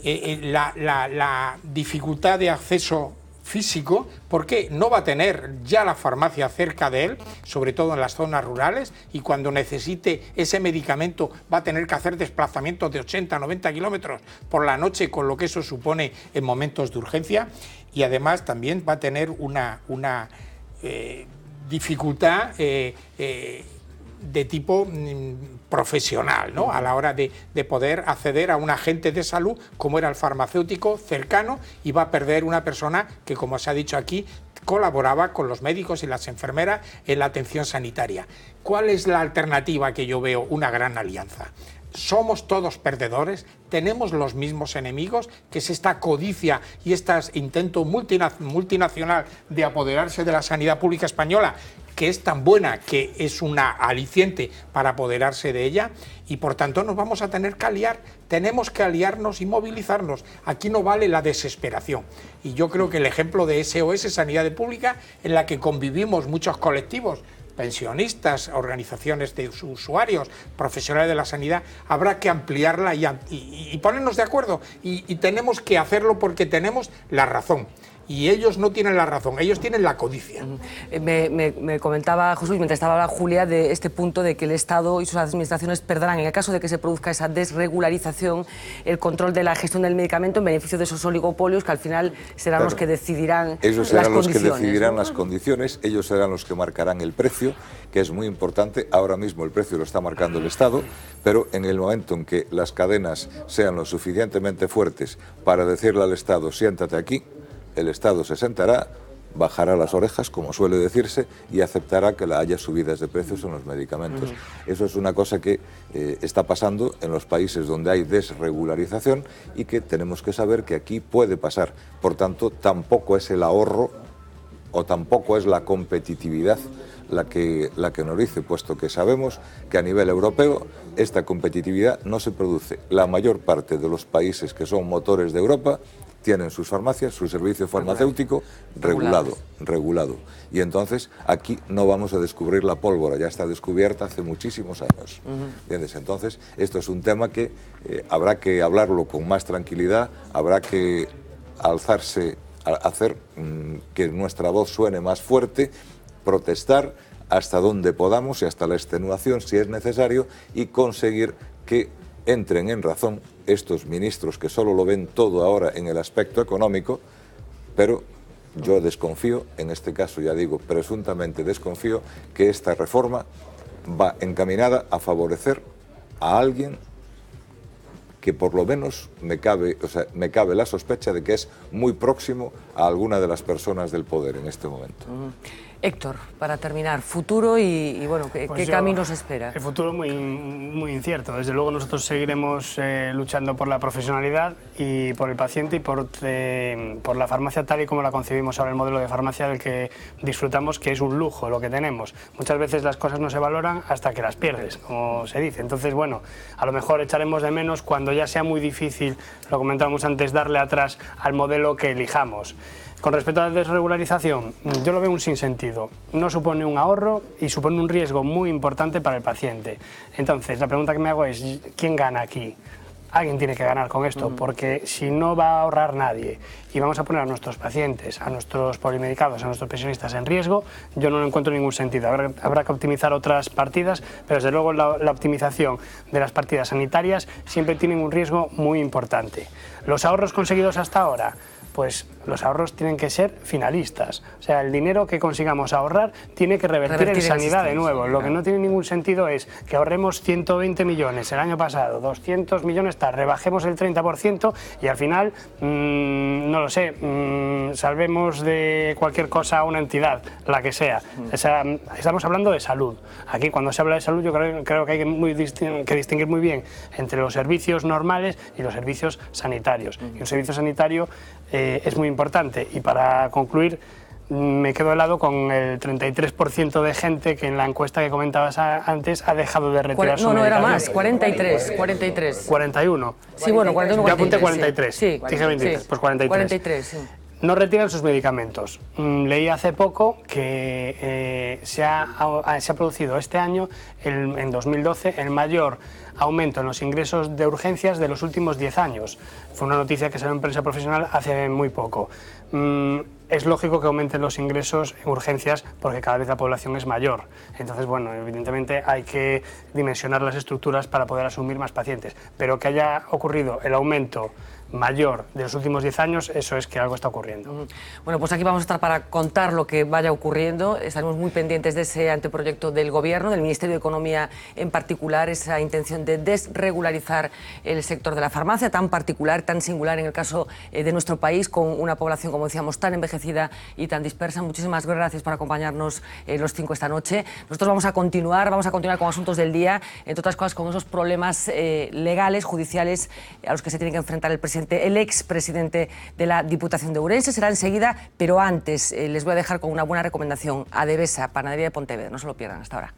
La dificultad de acceso físico, porque no va a tener ya la farmacia cerca de él, sobre todo en las zonas rurales, y cuando necesite ese medicamento va a tener que hacer desplazamientos de 80, 90 kilómetros por la noche, con lo que eso supone en momentos de urgencia, y además también va a tener una dificultad de tipo profesional, ¿no? A la hora de poder acceder a un agente de salud como era el farmacéutico cercano, y va a perder una persona que, como se ha dicho aquí, colaboraba con los médicos y las enfermeras en la atención sanitaria. ¿Cuál es la alternativa que yo veo? Una gran alianza. Somos todos perdedores, tenemos los mismos enemigos, que es esta codicia y este intento multinacional de apoderarse de la sanidad pública española, que es tan buena que es una aliciente para apoderarse de ella, y por tanto nos vamos a tener que aliar, tenemos que aliarnos y movilizarnos. Aquí no vale la desesperación, y yo creo que el ejemplo de SOS Sanidad Pública, en la que convivimos muchos colectivos, pensionistas, organizaciones de usuarios, profesionales de la sanidad, habrá que ampliarla y ponernos de acuerdo, y tenemos que hacerlo porque tenemos la razón. Y ellos no tienen la razón, ellos tienen la codicia. Me comentaba Jesús, mientras estaba hablando Julia, de este punto de que el Estado y sus administraciones perderán, en el caso de que se produzca esa desregularización, el control de la gestión del medicamento en beneficio de esos oligopolios, que al final serán los que decidirán ellos serán las los que decidirán, ¿no?, las condiciones, ellos serán los que marcarán el precio, que es muy importante. Ahora mismo el precio lo está marcando el Estado, pero en el momento en que las cadenas sean lo suficientemente fuertes para decirle al Estado, siéntate aquí, el Estado se sentará, bajará las orejas, como suele decirse, y aceptará que haya subidas de precios en los medicamentos. Eso es una cosa que está pasando en los países donde hay desregularización y que tenemos que saber que aquí puede pasar. Por tanto, tampoco es el ahorro o tampoco es la competitividad la que nos dice, puesto que sabemos que a nivel europeo esta competitividad no se produce. La mayor parte de los países que son motores de Europa tienen sus farmacias, su servicio farmacéutico regulado. Y entonces aquí no vamos a descubrir la pólvora, ya está descubierta hace muchísimos años. ¿Entiendes? Entonces esto es un tema que habrá que hablarlo con más tranquilidad, habrá que alzarse, hacer que nuestra voz suene más fuerte, protestar hasta donde podamos y hasta la extenuación si es necesario y conseguir que entren en razón estos ministros que solo lo ven todo ahora en el aspecto económico, pero yo desconfío, en este caso ya digo presuntamente desconfío, que esta reforma va encaminada a favorecer a alguien que por lo menos me cabe la sospecha de que es muy próximo a alguna de las personas del poder en este momento. Héctor, para terminar, futuro y bueno, ¿qué camino nos espera? El futuro muy incierto. Desde luego nosotros seguiremos luchando por la profesionalidad y por el paciente y por la farmacia tal y como la concebimos ahora, el modelo de farmacia del que disfrutamos, que es un lujo lo que tenemos. Muchas veces las cosas no se valoran hasta que las pierdes, como se dice. Entonces, bueno, a lo mejor echaremos de menos cuando ya sea muy difícil, lo comentábamos antes, darle atrás al modelo que elijamos. Con respecto a la desregularización, yo lo veo un sinsentido. No supone un ahorro y supone un riesgo muy importante para el paciente. Entonces, la pregunta que me hago es, ¿quién gana aquí? Alguien tiene que ganar con esto, porque si no va a ahorrar nadie y vamos a poner a nuestros pacientes, a nuestros polimedicados, a nuestros pensionistas en riesgo, yo no encuentro ningún sentido. Habrá que optimizar otras partidas, pero desde luego la optimización de las partidas sanitarias siempre tienen un riesgo muy importante. Los ahorros conseguidos hasta ahora, pues los ahorros tienen que ser finalistas. O sea, el dinero que consigamos ahorrar tiene que revertir en sanidad de nuevo. Lo que no tiene ningún sentido es que ahorremos 120 millones el año pasado, 200 millones, rebajemos el 30% y al final, no lo sé, salvemos de cualquier cosa a una entidad, la que sea. O sea, estamos hablando de salud. Aquí cuando se habla de salud yo creo que hay que distinguir muy bien entre los servicios normales y los servicios sanitarios. Y un servicio sanitario es muy importante. Y para concluir, me quedo de lado con el 33% de gente que en la encuesta que comentabas antes ha dejado de retirar su medicamento. No, era más, 43. 41. Sí, bueno, 41. Yo apunté 43. Sí, dije 23, sí. pues 43. 43, sí. No retiran sus medicamentos. Leí hace poco que se ha producido este año, en 2012, el mayor aumento en los ingresos de urgencias de los últimos 10 años. Fue una noticia que salió en prensa profesional hace muy poco. Es lógico que aumenten los ingresos en urgencias porque cada vez la población es mayor. Entonces, bueno, evidentemente hay que dimensionar las estructuras para poder asumir más pacientes. Pero que haya ocurrido el aumento mayor de los últimos 10 años, eso es que algo está ocurriendo. Bueno, pues aquí vamos a estar para contar lo que vaya ocurriendo. Estaremos muy pendientes de ese anteproyecto del Gobierno, del Ministerio de Economía en particular, esa intención de desregularizar el sector de la farmacia, tan particular, tan singular en el caso de nuestro país, con una población, como decíamos, tan envejecida y tan dispersa. Muchísimas gracias por acompañarnos los 5 esta noche. Nosotros vamos a continuar con asuntos del día, entre otras cosas con esos problemas legales, judiciales, a los que se tiene que enfrentar el expresidente de la Diputación de Ourense. Será enseguida, pero antes les voy a dejar con una buena recomendación. Adevesa, panadería de Pontevedra. No se lo pierdan. Hasta ahora.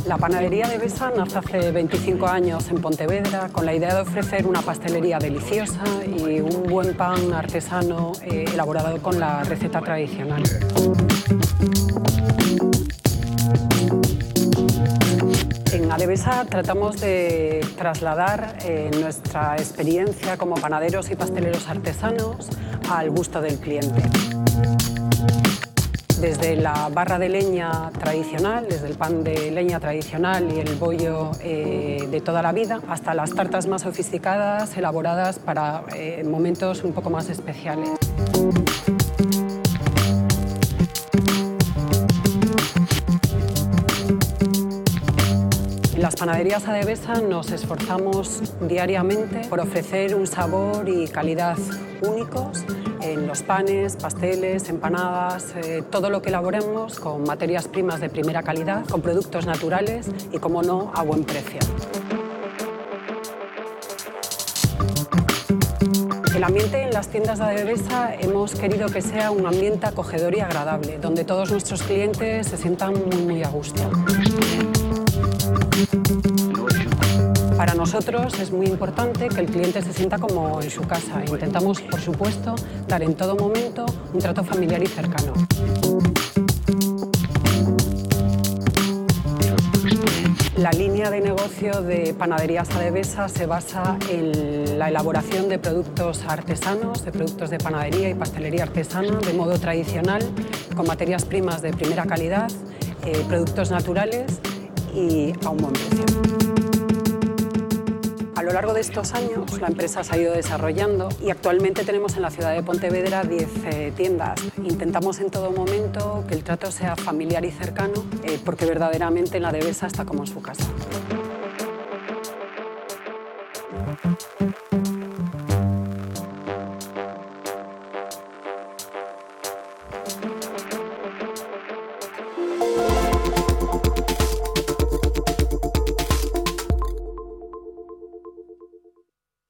La panadería Adevesa nace hace 25 años en Pontevedra con la idea de ofrecer una pastelería deliciosa y un buen pan artesano elaborado con la receta tradicional. En Adevesa tratamos de trasladar nuestra experiencia como panaderos y pasteleros artesanos al gusto del cliente. Desde la barra de leña tradicional, desde el pan de leña tradicional y el bollo de toda la vida, hasta las tartas más sofisticadas, elaboradas para momentos un poco más especiales. Panaderías Adevesa nos esforzamos diariamente por ofrecer un sabor y calidad únicos en los panes, pasteles, empanadas, todo lo que elaboremos con materias primas de primera calidad, con productos naturales y, como no, a buen precio. El ambiente en las tiendas de Adevesa hemos querido que sea un ambiente acogedor y agradable, donde todos nuestros clientes se sientan muy a gusto. Para nosotros es muy importante que el cliente se sienta como en su casa. Intentamos, por supuesto, dar en todo momento un trato familiar y cercano. La línea de negocio de Panaderías Adevesa se basa en la elaboración de productos artesanos, de productos de panadería y pastelería artesana de modo tradicional, con materias primas de primera calidad, productos naturales y a un buen precio. A lo largo de estos años la empresa se ha ido desarrollando y actualmente tenemos en la ciudad de Pontevedra 10 tiendas. Intentamos en todo momento que el trato sea familiar y cercano porque verdaderamente la Adevesa está como en su casa.